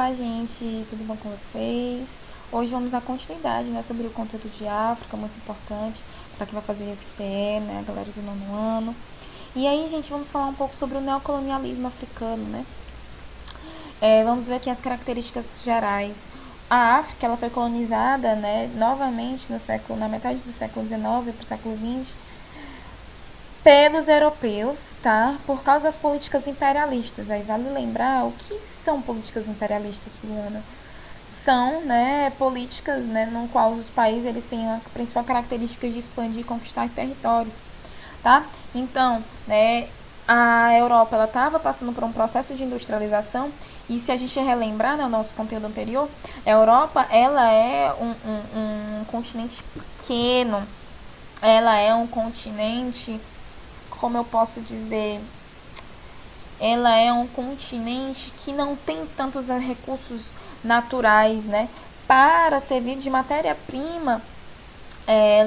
Olá, gente, tudo bom com vocês? Hoje vamos dar continuidade, né, sobre o conteúdo de África, muito importante para quem vai fazer o IFCE, né, a galera do nono ano. E aí, gente, vamos falar um pouco sobre o neocolonialismo africano, né? Vamos ver aqui as características gerais. A África, ela foi colonizada, né, novamente na metade do século XIX para o século XX, pelos europeus, tá? Por causa das políticas imperialistas. Aí vale lembrar o que são políticas imperialistas, Juliana. São, né, políticas, né, no qual os países eles têm a principal característica de expandir e conquistar territórios, tá? Então, né, a Europa ela estava passando por um processo de industrialização e se a gente relembrar, né, o nosso conteúdo anterior, a Europa ela é um continente pequeno, ela é um continente, como eu posso dizer, ela é um continente que não tem tantos recursos naturais, né, para servir de matéria-prima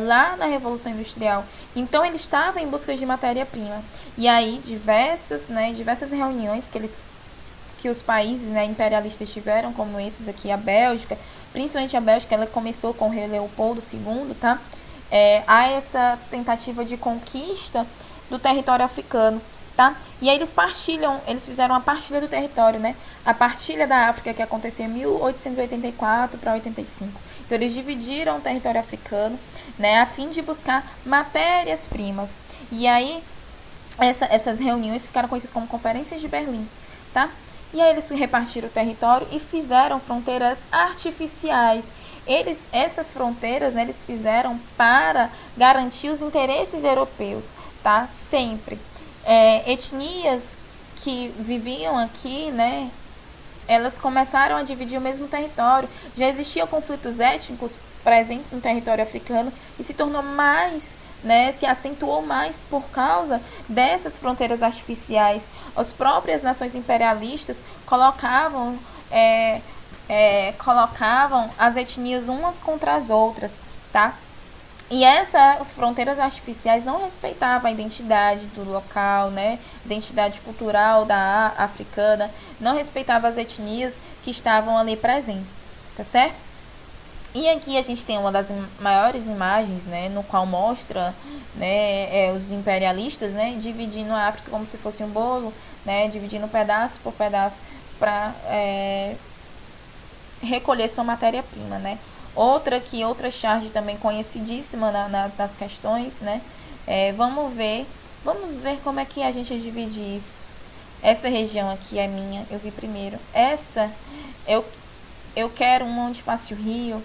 lá na Revolução Industrial. Então ele estava em busca de matéria-prima. E aí diversas reuniões que os países, né, imperialistas tiveram, como esses aqui, a Bélgica, principalmente a Bélgica, ela começou com o rei Leopoldo II, tá? Há essa tentativa de conquista do território africano, tá? E aí eles fizeram a partilha do território, né? A partilha da África que aconteceu em 1884 para 85. Então eles dividiram o território africano, né, a fim de buscar matérias-primas. E aí essas reuniões ficaram conhecidas como Conferências de Berlim, tá? E aí eles repartiram o território e fizeram fronteiras artificiais. Essas fronteiras, né, eles fizeram para garantir os interesses europeus, tá? Sempre. Etnias que viviam aqui, né, elas começaram a dividir o mesmo território. Já existiam conflitos étnicos presentes no território africano e se tornou mais, né, se acentuou mais por causa dessas fronteiras artificiais. As próprias nações imperialistas colocavam as etnias umas contra as outras, tá? E essas fronteiras artificiais não respeitavam a identidade do local, né? Identidade cultural da africana, não respeitava as etnias que estavam ali presentes, tá certo? E aqui a gente tem uma das maiores imagens, né, no qual mostra, né, os imperialistas, né, dividindo a África como se fosse um bolo, né, dividindo pedaço por pedaço para recolher sua matéria-prima, né. Outra charge também conhecidíssima nas questões, né, vamos ver como é que a gente divide isso. Essa região aqui é minha, eu vi primeiro. Essa, eu quero uma onde passe o rio.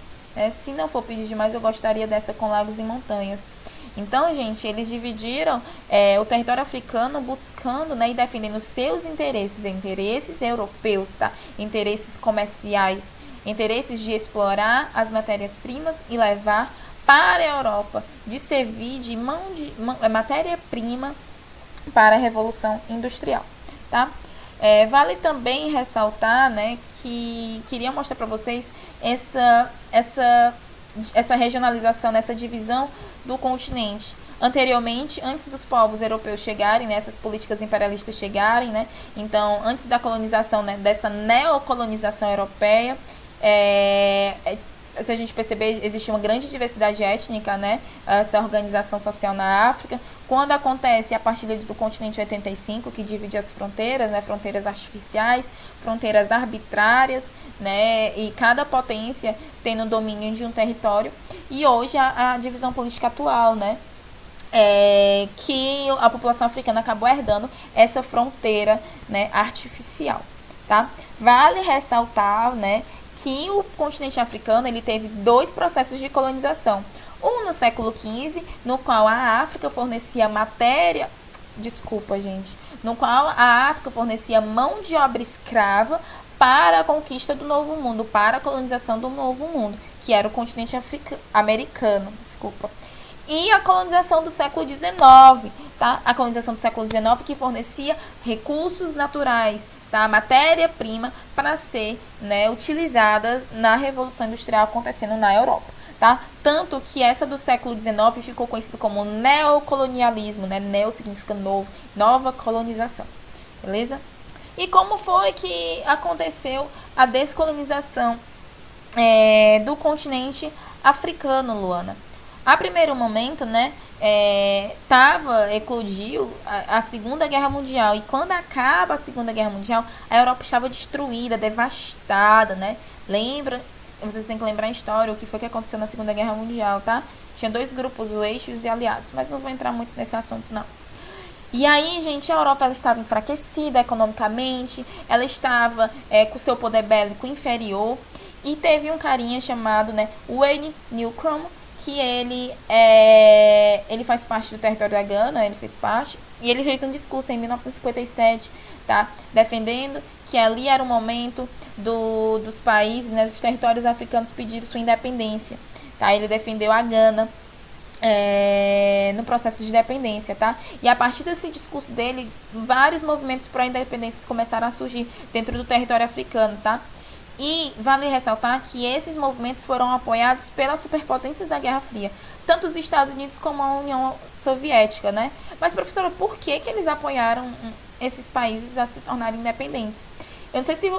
Se não for pedir demais, eu gostaria dessa com lagos e montanhas. Então, gente, eles dividiram o território africano buscando, né, e defendendo seus interesses europeus, tá? Interesses comerciais, interesses de explorar as matérias-primas e levar para a Europa, de servir de matéria-prima para a Revolução Industrial, tá? Vale também ressaltar, né, que queria mostrar para vocês essa regionalização, essa divisão do continente. Anteriormente, antes dos povos europeus chegarem, né, essas políticas imperialistas chegarem, né, então antes da colonização, né, dessa neocolonização europeia, se a gente perceber, existe uma grande diversidade étnica, né, essa organização social na África. Quando acontece a partilha do continente 85, que divide as fronteiras, né, fronteiras artificiais, fronteiras arbitrárias, né, e cada potência tendo domínio de um território. E hoje a divisão política atual, né, que a população africana acabou herdando essa fronteira, né, artificial, tá? Vale ressaltar, né, que o continente africano ele teve dois processos de colonização. Um no século XV, no qual a África fornecia mão de obra escrava para a conquista do Novo Mundo, para a colonização do Novo Mundo, que era o continente americano, E a colonização do século XIX, tá? A colonização do século XIX que fornecia recursos naturais, tá? Matéria-prima para ser, né, utilizada na Revolução Industrial acontecendo na Europa, tá? Tanto que essa do século XIX ficou conhecida como neocolonialismo, né? Neo significa novo, nova colonização, beleza? E como foi que aconteceu a descolonização do continente africano, Luana? A primeiro momento, né, eclodiu a Segunda Guerra Mundial, e quando acaba a Segunda Guerra Mundial, a Europa estava destruída, devastada, né? Lembra? Vocês têm que lembrar a história, o que foi que aconteceu na Segunda Guerra Mundial, tá? Tinha dois grupos, o Eixo e os aliados, mas não vou entrar muito nesse assunto, não. E aí, gente, a Europa ela estava enfraquecida economicamente, ela estava com seu poder bélico inferior, e teve um carinha chamado, né, Wayne Newcomb, que ele faz parte do território da Gana, ele fez parte, e ele fez um discurso em 1957, tá, defendendo que ali era o momento dos países, né, dos territórios africanos pedirem sua independência, tá, ele defendeu a Gana no processo de independência, tá? E a partir desse discurso dele, vários movimentos pró-independência começaram a surgir dentro do território africano, tá? E vale ressaltar que esses movimentos foram apoiados pelas superpotências da Guerra Fria, tanto os Estados Unidos como a União Soviética, né? Mas, professora, por que eles apoiaram esses países a se tornarem independentes? Eu não sei se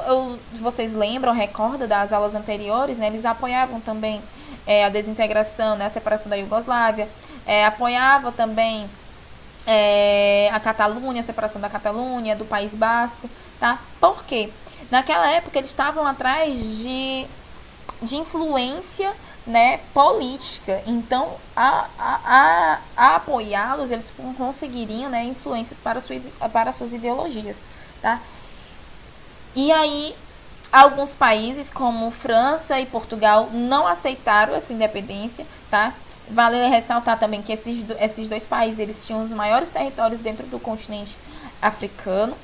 vocês lembram, recordam das aulas anteriores, né? Eles apoiavam também a desintegração, né, a separação da Iugoslávia, apoiava também a Catalunha, a separação da Catalunha, do País Basco, tá? Por quê? Naquela época eles estavam atrás de influência, né, política, então a apoiá-los eles conseguiriam, né, influências para suas ideologias, tá? E aí alguns países, como França e Portugal, não aceitaram essa independência, tá? Vale ressaltar também que esses dois países eles tinham os maiores territórios dentro do continente africano.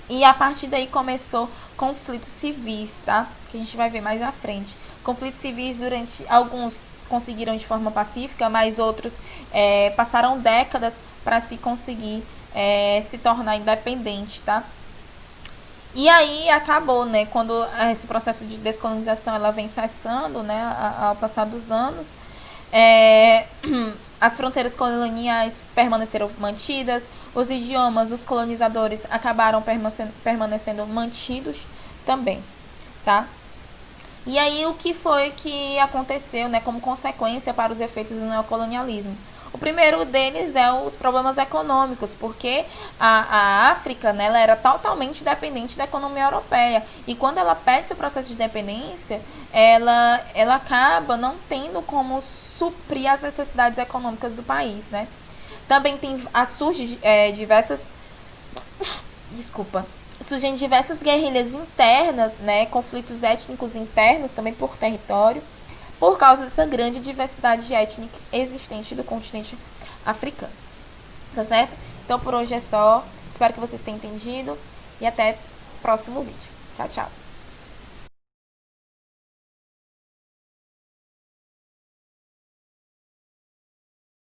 E a partir daí começou conflitos civis, tá? Que a gente vai ver mais à frente. Conflitos civis alguns conseguiram de forma pacífica, mas outros passaram décadas para se conseguir se tornar independente, tá? E aí acabou, né, quando esse processo de descolonização ela vem cessando, né, ao passar dos anos, as fronteiras coloniais permaneceram mantidas, os idiomas dos colonizadores acabaram permanecendo mantidos também, tá? E aí o que foi que aconteceu, né, como consequência para os efeitos do neocolonialismo? O primeiro deles é os problemas econômicos, porque a África, né, ela era totalmente dependente da economia europeia. E quando ela perde seu processo de dependência, ela acaba não tendo como suprir as necessidades econômicas do país, né? Também surgem diversas guerrilhas internas, né, conflitos étnicos internos também por território, por causa dessa grande diversidade étnica existente do continente africano. Tá certo? Então por hoje é só. Espero que vocês tenham entendido e até o próximo vídeo. Tchau, tchau.